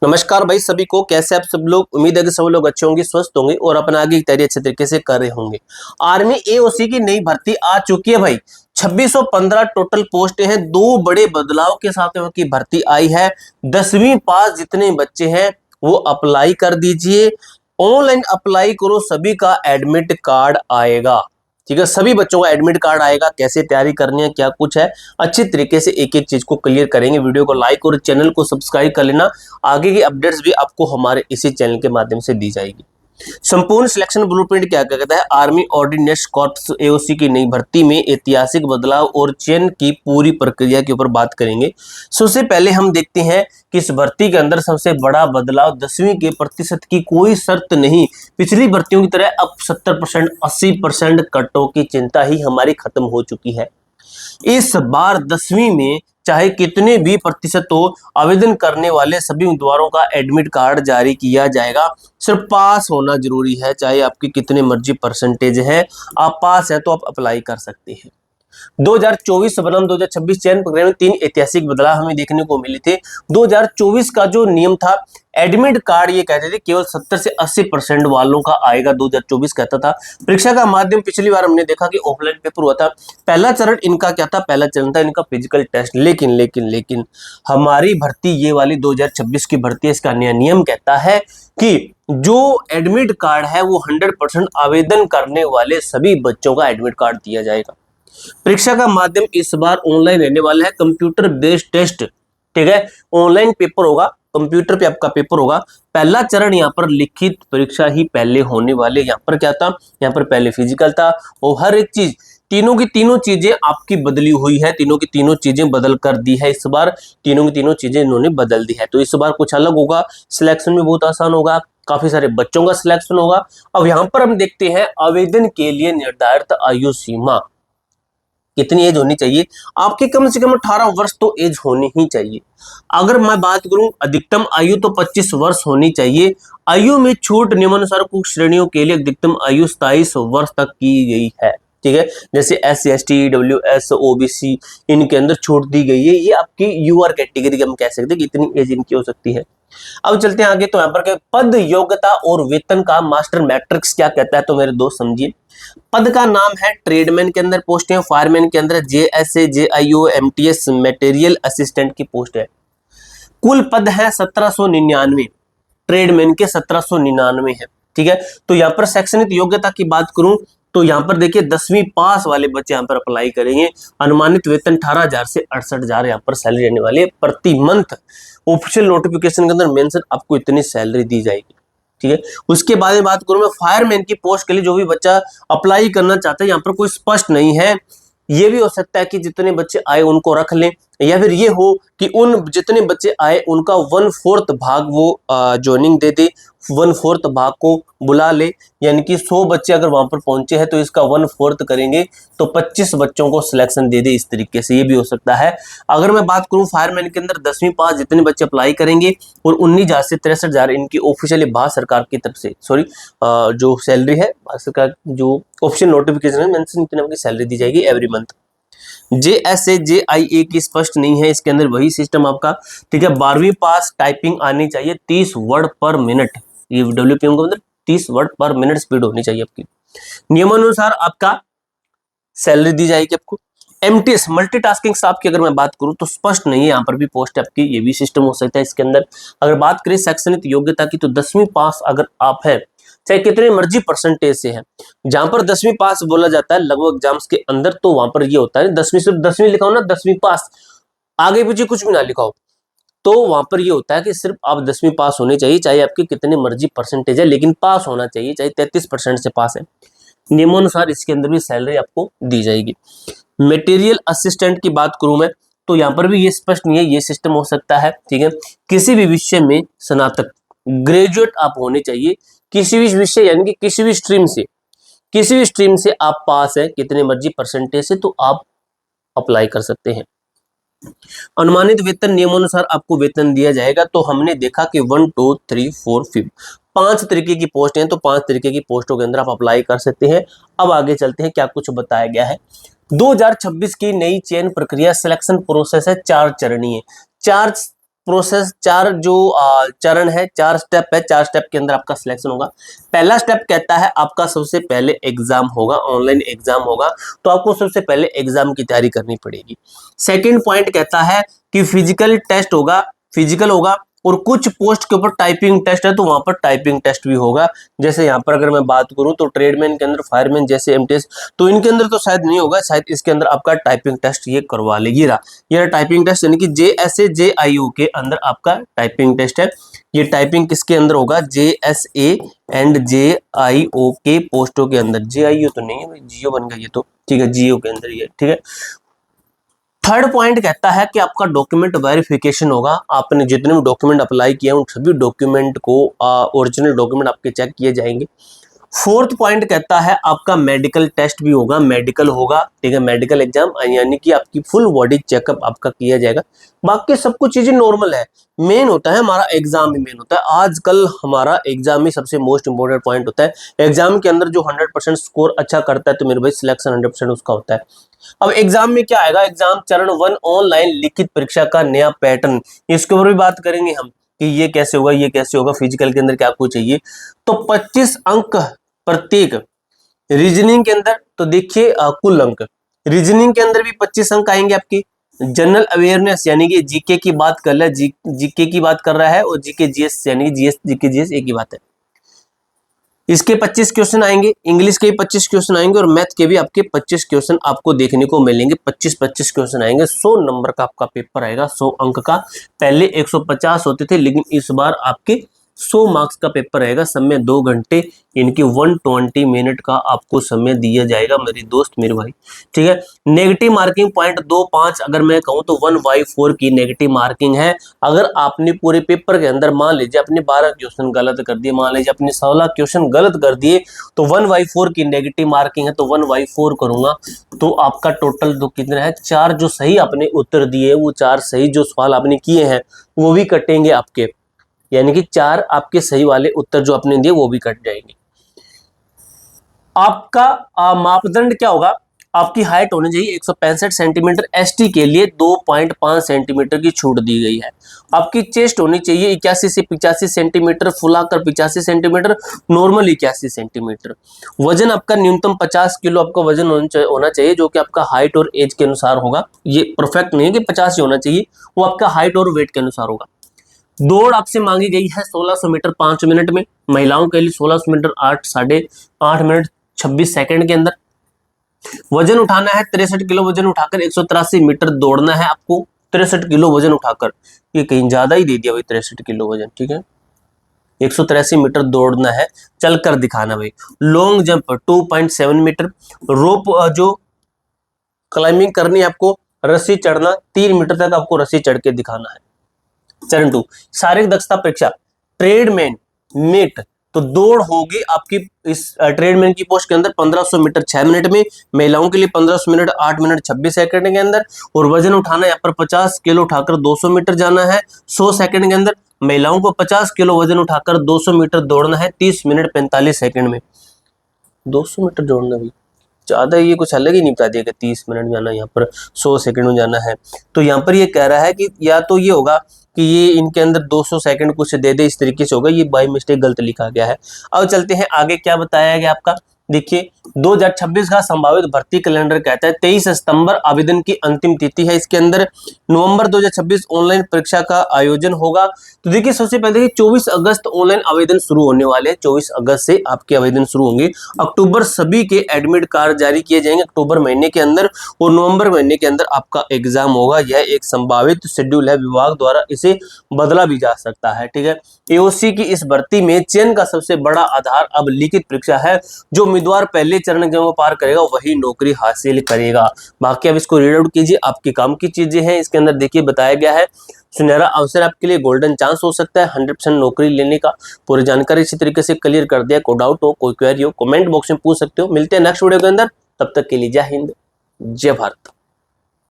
नमस्कार भाई सभी को। कैसे आप सब लोग? उम्मीद है कि सब लोग अच्छे होंगे, स्वस्थ होंगे और अपना आगे की तैयारी अच्छे तरीके से कर रहे होंगे। आर्मी एओसी की नई भर्ती आ चुकी है भाई। 2615 टोटल पोस्ट हैं। दो बड़े बदलाव के साथ की भर्ती आई है। 10वीं पास जितने बच्चे हैं वो अप्लाई कर दीजिए। ऑनलाइन अप्लाई करो, सभी का एडमिट कार्ड आएगा। ठीक है, सभी बच्चों का एडमिट कार्ड आएगा। कैसे तैयारी करनी है, क्या कुछ है, अच्छी तरीके से एक एक चीज को क्लियर करेंगे। वीडियो को लाइक और चैनल को सब्सक्राइब कर लेना। आगे की अपडेट्स भी आपको हमारे इसी चैनल के माध्यम से दी जाएगी। संपूर्ण सिलेक्शन ब्लूप्रिंट क्या कहता है? आर्मी ऑर्डिनेंस कॉर्प्स एओसी की नई भर्ती में ऐतिहासिक बदलाव और चयन की पूरी प्रक्रिया के ऊपर बात करेंगे। सबसे पहले हम देखते हैं कि इस भर्ती के अंदर सबसे बड़ा बदलाव 10वीं के प्रतिशत की कोई शर्त नहीं। पिछली भर्तियों की तरह अब 70% 80% कटों की चिंता ही हमारी खत्म हो चुकी है। इस बार 10वीं में चाहे कितने भी प्रतिशत हो, आवेदन करने वाले सभी उम्मीदवारों का एडमिट कार्ड जारी किया जाएगा। सिर्फ पास होना जरूरी है, चाहे आपकी कितने मर्जी परसेंटेज है, आप पास है तो आप अप्लाई कर सकते हैं। 2024 बनाम 2026 चयन प्रक्रिया में 3 ऐतिहासिक बदलाव हमें देखने को मिले थे। 2024 का जो नियम था, एडमिट कार्ड ये कहते थे केवल 70 से 80% वालों का आएगा। 2024 कहता था। परीक्षा का माध्यम पिछली बार हमने देखा कि ऑफलाइन पेपर हुआ था। पहला चरण इनका क्या था? पहला चरण था इनका फिजिकल टेस्ट। लेकिन हमारी भर्ती ये वाली 2026 की भर्ती है, इसका नया नियम कहता है कि जो एडमिट कार्ड है वो 100% आवेदन करने वाले सभी बच्चों का एडमिट कार्ड दिया जाएगा। परीक्षा का माध्यम इस बार ऑनलाइन रहने वाला है, कंप्यूटर बेस्ड टेस्ट। ठीक है, ऑनलाइन पेपर होगा, कंप्यूटर पे आपका पेपर होगा। पहला चरण यहाँ पर लिखित परीक्षा ही पहले होने वाले। यहाँ पर क्या था? यहाँ पर पहले फिजिकल था और हर एक चीज, तीनों की तीनों चीजें आपकी बदली हुई है। तीनों की तीनों चीजें बदल कर दी है इस बार। तीनों की तीनों चीजें इन्होंने बदल दी है, तो इस बार कुछ अलग होगा। सिलेक्शन में बहुत आसान होगा, काफी सारे बच्चों का सिलेक्शन होगा। अब यहाँ पर हम देखते हैं आवेदन के लिए निर्धारित आयु सीमा कितनी एज होनी चाहिए? आपकी कम से कम 18 वर्ष तो एज होनी ही चाहिए। अगर मैं बात करूं अधिकतम आयु तो 25 वर्ष होनी चाहिए। आयु में छूट निम्नानुसार कुछ श्रेणियों के लिए अधिकतम आयु 27 वर्ष तक की गई है। ठीक है, जैसे SC ST WS OBC इनके अंदर छूट दी गई है। ये आपकी यूआर कैटेगरी हम कह सकते हैं कि इतनी एज इनकी हो सकती है। अब चलते हैं आगे। तो यहाँ पर पद योग्यता और वेतन का मास्टर मैट्रिक्स क्या कहता है, तो मेरे दोस्त समझिए। पद का नाम है, ट्रेडमैन के अंदर पोस्ट है, फायरमैन के अंदर JSA JIO MTS material assistant की पोस्ट है। कुल पद है 1799, ट्रेडमैन के 1799 है। ठीक है, तो यहाँ पर शैक्षणिक योग्यता की बात करूं तो यहाँ पर देखिए 10वीं पास वाले बच्चे यहाँ पर अप्लाई करेंगे। अनुमानित वेतन 18,000 से 68,000 यहाँ पर सैलरी रहने वाली है प्रति मंथ। ऑफिशियल नोटिफिकेशन के अंदर मेंशन आपको इतनी सैलरी दी जाएगी। ठीक है, उसके बाद में बात करूं मैं फायरमैन की पोस्ट के लिए। जो भी बच्चा अप्लाई करना चाहता है, यहाँ पर कोई स्पष्ट नहीं है। ये भी हो सकता है कि जितने बच्चे आए उनको रख लें, या फिर ये हो कि उन जितने बच्चे आए उनका 1/4 भाग वो ज्वाइनिंग दे दे, 1/4 भाग को बुला ले। यानी कि 100 बच्चे अगर वहां पर पहुंचे हैं तो इसका 1/4 करेंगे तो 25 बच्चों को सिलेक्शन दे दे। इस तरीके से ये भी हो सकता है। अगर मैं बात करूं फायरमैन के अंदर 10वीं पास जितने बच्चे अप्लाई करेंगे और 19,000 से 63,000 इनकी ऑफिशियली भारत सरकार की तरफ से जो सैलरी है, भारत सरकार जो ऑफिशियल नोटिफिकेशन है मेंशन इतने की सैलरी दी जाएगी एवरी मंथ। JSA JIA की स्पष्ट नहीं है, इसके अंदर वही सिस्टम आपका। ठीक है, 12वीं पास टाइपिंग आनी चाहिए 30 वर्ड पर मिनट। ये WPM के अंदर 30 वर्ड पर मिनट स्पीड होनी चाहिए आपकी। नियमानुसार आपका सैलरी दी जाएगी आपको। MTS मल्टीटास्किंग स्टाफ की अगर मैं बात करूं तो स्पष्ट नहीं है, यहाँ पर भी पोस्ट है आपकी। ये भी सिस्टम हो सकता है इसके अंदर। अगर बात करें शैक्षणिक योग्यता की तो 10वीं पास अगर आप है, चाहे कितने मर्जी परसेंटेज से है। जहां पर 10वीं पास बोला जाता है लगभग एग्जाम्स के अंदर, तो वहां पर ये होता है 10वीं सिर्फ 10वीं लिखा हो ना, 10वीं पास, आगे पीछे कुछ भी ना लिखा हो, तो वहां पर ये होता है कि सिर्फ आप 10वीं पास होने चाहिए, चाहे आपके कितने मर्जी परसेंटेज है, लेकिन पास होना चाहिए, चाहे 33% से पास है। नियमानुसार इसके अंदर भी सैलरी आपको दी जाएगी। मटेरियल असिस्टेंट की बात करूं मैं तो यहाँ पर भी ये स्पष्ट नहीं है, ये सिस्टम हो सकता है। ठीक है, किसी भी विषय में स्नातक ग्रेजुएट आप होने चाहिए। किसी भी विषय यानी कि किसी भी स्ट्रीम से आप पास है कितने मर्जी परसेंटेज से, तो आप अप्लाई कर सकते हैं। अनुमानित वेतन नियमानुसार आपको वेतन दिया जाएगा। तो हमने देखा कि 1 2 3 4 5 5 तरीके की पोस्ट हैं, तो 5 तरीके की पोस्टों के अंदर आप अप्लाई कर सकते हैं। अब आगे चलते हैं, क्या कुछ बताया गया है। 2026 की नई चयन प्रक्रिया सिलेक्शन प्रोसेस है 4 चरणीय। 4 प्रोसेस, 4 जो चरण है, 4 स्टेप है, 4 स्टेप के अंदर आपका सिलेक्शन होगा। पहला स्टेप कहता है आपका सबसे पहले एग्जाम होगा, ऑनलाइन एग्जाम होगा, तो आपको सबसे पहले एग्जाम की तैयारी करनी पड़ेगी। सेकंड पॉइंट कहता है कि फिजिकल टेस्ट होगा, फिजिकल होगा, और कुछ पोस्ट के ऊपर टाइपिंग टेस्ट है तो वहां पर टाइपिंग टेस्ट भी होगा। जैसे यहाँ पर अगर मैं बात करूं तो ट्रेडमैन के अंदर, फायरमैन जैसे एमटीएस, तो इनके अंदर तो शायद नहीं होगा, शायद इसके अंदर आपका टाइपिंग टेस्ट ये करवा लेगी। ये टाइपिंग टेस्ट यानी कि JSA JIO के अंदर आपका टाइपिंग टेस्ट है। ये टाइपिंग किसके अंदर होगा? JSA एंड JIO के पोस्टों के अंदर। JIO तो नहीं है, जियो बन गया ये तो, ठीक है, जियो के अंदर ये, ठीक है। थर्ड पॉइंट कहता है कि आपका डॉक्यूमेंट वेरिफिकेशन होगा। आपने जितने भी डॉक्यूमेंट अप्लाई किए उन सभी डॉक्यूमेंट को ओरिजिनल डॉक्यूमेंट आपके चेक किए जाएंगे। फोर्थ पॉइंट कहता है आपका मेडिकल टेस्ट भी होगा, मेडिकल होगा, ठीक है, मेडिकल एग्जाम, यानी कि आपकी फुल बॉडी चेकअप आपका किया जाएगा। बाकी सब कुछ चीजें नॉर्मल है। मेन होता है हमारा एग्जाम ही मेन होता है। आजकल हमारा एग्जाम ही सबसे मोस्ट इंपोर्टेंट पॉइंट होता है। एग्जाम के अंदर जो 100% स्कोर अच्छा करता है तो मेरे भाई सिलेक्शन 100% उसका होता है। अब एग्जाम में क्या आएगा? एग्जाम चरण 1 ऑनलाइन लिखित परीक्षा का नया पैटर्न, इसके ऊपर भी बात करेंगे हम कि ये कैसे होगा, ये कैसे होगा, फिजिकल के अंदर क्या आपको चाहिए। तो 25 अंक प्रत्येक। रीजनिंग के अंदर तो देखिए कुल अंक, रीजनिंग के अंदर भी 25 अंक आएंगे आपके। जनरल अवेयरनेस यानी कि जीके की बात कर रहा है, जीके की बात कर रहा है, और जीके जीएस यानी कि जीएस जीके जीएस एक ही बात है। इसके 25 क्वेश्चन आएंगे, इंग्लिश के भी 25 क्वेश्चन आएंगे, और मैथ के भी आपके 25 क्वेश्चन आपको देखने को मिलेंगे। 25 क्वेश्चन आएंगे, 100 नंबर का आपका पेपर आएगा, 100 अंक का। पहले 150 होते थे, लेकिन इस बार आपके 100 मार्क्स का पेपर रहेगा। समय 2 घंटे, इनकी 120 मिनट का आपको समय दिया जाएगा मेरे दोस्त, मेरे भाई, ठीक है। नेगेटिव मार्किंग 0.25 अगर मैं कहूं तो 1/4 की नेगेटिव मार्किंग है। अगर आपने पूरे पेपर के अंदर मान लीजिए अपने 12 क्वेश्चन गलत कर दिए, मान लीजिए अपने 16 क्वेश्चन गलत कर दिए, तो 1/4 की नेगेटिव मार्किंग है, तो 1/4 करूंगा तो आपका टोटल तो कितना है? 4 जो सही आपने उत्तर दिए, वो 4 सही जो सवाल आपने किए हैं वो भी कटेंगे आपके, यानी कि 4 आपके सही वाले उत्तर जो आपने दिए वो भी कट जाएंगे। आपका मापदंड क्या होगा? आपकी हाइट होनी चाहिए 165 सेंटीमीटर, एसटी के लिए 2.5 सेंटीमीटर की छूट दी गई है। आपकी चेस्ट होनी चाहिए 81 से 85 सेंटीमीटर, फुलाकर 85 सेंटीमीटर, नॉर्मल 81 सेंटीमीटर। वजन आपका न्यूनतम 50 किलो आपका वजन होना चाहिए, जो कि आपका हाइट और एज के अनुसार होगा। ये परफेक्ट नहीं है कि 50 ही होना चाहिए, वो आपका हाइट और वेट के अनुसार होगा। दौड़ आपसे मांगी गई है 1600 मीटर 5 मिनट में, महिलाओं के लिए 1600 मीटर 8 मिनट 26 सेकंड के अंदर। वजन उठाना है 63 किलो, वजन उठाकर 183 मीटर दौड़ना है आपको, 63 किलो वजन उठाकर। ये कहीं ज्यादा ही दे दिया भाई 63 किलो वजन, ठीक है। 183 मीटर दौड़ना है, चलकर दिखाना भाई। लॉन्ग जंप 2.7 मीटर, रोप जो क्लाइंबिंग करनी है आपको, रस्सी चढ़ना 3 मीटर तक आपको रस्सी चढ़ के दिखाना है। चरण 2 शारीरिक दक्षता परीक्षा, ट्रेडमैन मेट, तो दौड़ होगी आपकी इस ट्रेडमैन की पोस्ट के अंदर 1500 मीटर 6 मिनट में, महिलाओं के लिए 1500 मिनट 8 मिनट 26 सेकंड के अंदर। और वजन उठाना यहाँ पर 50 किलो उठाकर 200 मीटर जाना है 100 सेकंड के अंदर। महिलाओं को 50 किलो वजन उठाकर 200 मीटर दौड़ना है 30 मिनट 45 सेकंड में। 200 मीटर दौड़ना भी ज्यादा, ये कुछ अलग ही नहीं बता दिया कि 30 मिनट जाना, यहाँ पर 100 सेकंड में जाना है। तो यहाँ पर ये कह रहा है कि या तो ये होगा कि ये इनके अंदर 200 सेकंड कुछ दे दे, इस तरीके से होगा, ये बाय मिस्टेक गलत लिखा गया है। अब चलते हैं आगे, क्या बताया गया आपका, देखिए 2026 का संभावित भर्ती कैलेंडर कहता है 23 सितंबर आवेदन की अंतिम तिथि है। इसके अंदर नवंबर 2026 ऑनलाइन परीक्षा का आयोजन होगा। तो देखिए सबसे पहले 24 अगस्त ऑनलाइन आवेदन शुरू होने वाले हैं, 24 अगस्त से आपके आवेदन शुरू होंगे। अक्टूबर सभी के एडमिट कार्ड जारी किए जाएंगे अक्टूबर महीने के अंदर, और नवंबर महीने के अंदर आपका एग्जाम होगा। यह एक संभावित शेड्यूल है, विभाग द्वारा इसे बदला भी जा सकता है, ठीक है। एओसी की इस भर्ती में चयन का सबसे बड़ा आधार अब लिखित परीक्षा है। जो उम्मीदवार पहले चरण में पार करेगा वही नौकरी हासिल करेगा। बाकी अब इसको रीड आउट कीजिए, आपके काम की चीजें हैं। इसके अंदर देखिए बताया गया है सुनहरा अवसर आपके लिए, गोल्डन चांस हो सकता है 100% नौकरी लेने का। पूरी जानकारी इसी तरीके से क्लियर कर दिया। कोई डाउट हो, कोई क्वेरी हो, कमेंट बॉक्स में पूछ सकते हो। मिलते हैं नेक्स्ट वीडियो के अंदर, तब तक के लिए जय हिंद, जय भारत।